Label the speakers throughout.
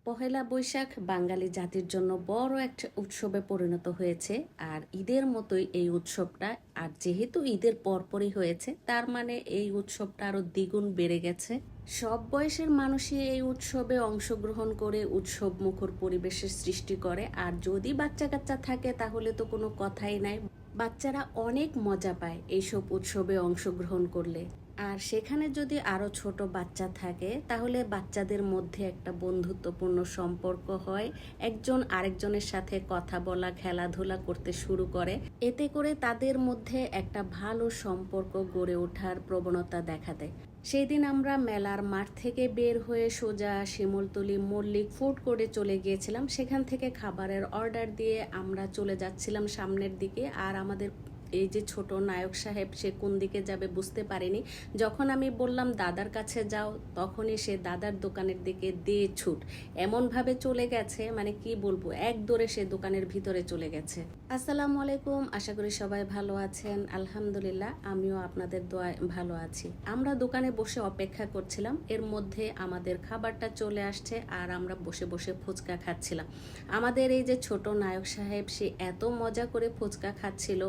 Speaker 1: পহেলা বৈশাখ বাঙালি জাতির জন্য বড় একটা উৎসবে পরিণত হয়েছে। আর ঈদের মতোই এই উৎসবটা, আর যেহেতু ঈদের পরপরই হয়েছে তার মানে এই উৎসবটা আরো দ্বিগুণ বেড়ে গেছে। সব বয়সের মানুষই এই উৎসবে অংশগ্রহণ করে উৎসব মুখর পরিবেশের সৃষ্টি করে। আর যদি বাচ্চা কাচ্চা থাকে তাহলে তো কোনো কথাই নাই, বাচ্চারা অনেক মজা পায় এইসব উৎসবে অংশগ্রহণ করলে। আর সেখানে যদি আরো ছোট বাচ্চা থাকে তাহলে বাচ্চাদের মধ্যে একটা বন্ধুত্বপূর্ণ সম্পর্ক হয়, একজন আরেকজনের সাথে কথা বলা, খেলাধুলা করতে শুরু করে। এতে করে তাদের মধ্যে একটা ভালো সম্পর্ক গড়ে ওঠার প্রবণতা দেখা দেয়। সেই দিন আমরা মেলার মাঠ থেকে বের হয়ে সোজা শিমুলতলি মল্লিক ফুড কোর্টে চলে গিয়েছিলাম। সেখান থেকে খাবারের অর্ডার দিয়ে আমরা চলে যাচ্ছিলাম সামনের দিকে। আর আমাদের এই যে ছোট নায়ক সাহেব, সে কোন দিকে যাবে বুঝতে পারেনি। যখন আমি বললাম দাদার কাছে যাও, তখনই সে দাদার দোকানের দিকে দিয়ে ছুট এমনভাবে চলে গেছে, মানে কি বলবো, এক দৌড়ে সে দোকানের ভিতরে চলে গেছে। আসসালামু আলাইকুম, আশা করি সবাই ভালো আছেন। আলহামদুলিল্লাহ, আমিও আপনাদের দোয়ায় ভালো আছি। আমরা দোকানে বসে অপেক্ষা করছিলাম, এর মধ্যে আমাদের খাবারটা চলে আসছে আর আমরা বসে বসে ফুচকা খাচ্ছিলাম। আমাদের এই যে ছোট নায়ক সাহেব, সে এত মজা করে ফুচকা খাচ্ছিল।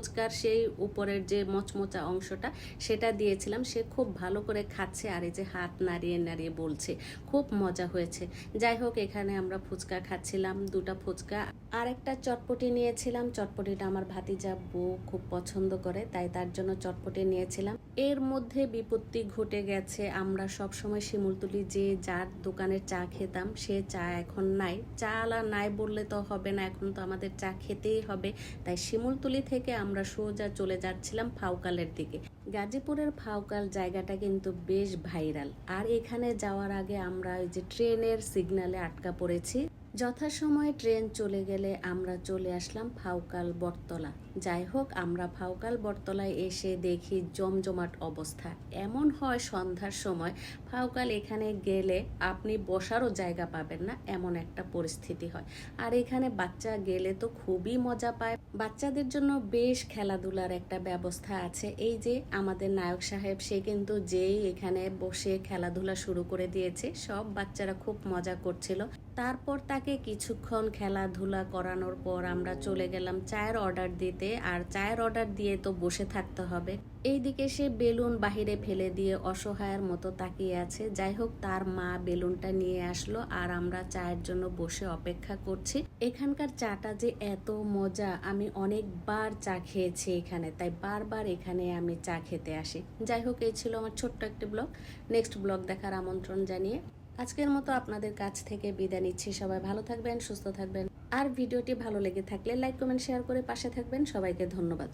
Speaker 1: ফুচকার সেই উপরের যে মচমচা অংশটা সেটা দিয়েছিলাম, সে খুব ভালো করে খাচ্ছে আর এই যে হাত নাড়িয়ে নাড়িয়ে বলছে খুব মজা হয়েছে। যাই হোক, এখানে আমরা ফুচকা খাচ্ছিলাম, দুটা ফুচকা আর একটা চটপটি নিয়েছিলাম। চটপটিটা আমার ভাতিজা বউ খুব পছন্দ করে, তাই তার জন্য চটপটি নিয়েছিলাম। এর মধ্যে বিপত্তি ঘটে গেছে। আমরা সব সময় শিমুলতলি যে যার দোকানের চা খেতাম, সে চা এখন নাই। চা আলা নাই বললে তো হবে না, এখন তো আমাদের চা খেতেই হবে। তাই শিমুলতলি থেকে আমরা সোজা চলে যাচ্ছিলাম ফাউকালের দিকে। গাজীপুরের ফাউকাল জায়গাটা কিন্তু বেশ ভাইরাল। আর এখানে যাওয়ার আগে আমরা ওই যে ট্রেনের সিগন্যালে আটকা পড়েছি। যথাসময়ে ট্রেন চলে গেলে আমরা চলে আসলাম ফাউকাল বটতলা। যাই হোক, আমরা ফাউকাল বটতলায় এসে দেখি জমজমাট অবস্থা। এমন হয় সন্ধ্যার সময় ফাউকাল এখানে গেলে আপনি বসারও জায়গা পাবেন না, এমন একটা পরিস্থিতি হয়। আর এখানে বাচ্চা গেলে তো খুবই মজা পায়। বাচ্চাদের জন্য বেশ খেলাধুলার একটা ব্যবস্থা আছে। এই যে আমাদের নায়ক সাহেব, সে কিন্তু যেই এখানে বসে খেলাধুলা শুরু করে দিয়েছে, সব বাচ্চারা খুব মজা করছিল। তারপর তাকে কিছুক্ষণ খেলাধুলা করানোর পর আমরা চলে গেলাম চায়ের অর্ডার দিতে। আর চায়ের অর্ডার দিয়ে তো বসে থাকতে হবে। এইদিকে সে বেলুন বাহিরে ফেলে দিয়ে অসহায়ের মতো তাকিয়ে আছে। যাই হোক, তার মা বেলুনটা নিয়ে আসলো আর আমরা চায়ের জন্য বসে অপেক্ষা করছি। এখানকার চাটা যে এত মজা, আমি অনেকবার চা খেয়েছি এখানে, তাই বারবার এখানে আমি চা খেতে আসি। যাই হোক, এই ছিল আমার ছোট্ট একটি ব্লগ। নেক্সট ব্লগ দেখার আমন্ত্রণ জানিয়ে আজকের মতো আপনাদের কাছ থেকে বিদায় নিচ্ছি। সবাই ভালো থাকবেন, সুস্থ থাকবেন। আর ভিডিওটি ভালো লেগে থাকলে লাইক, কমেন্ট, শেয়ার করে পাশে থাকবেন। সবাইকে ধন্যবাদ।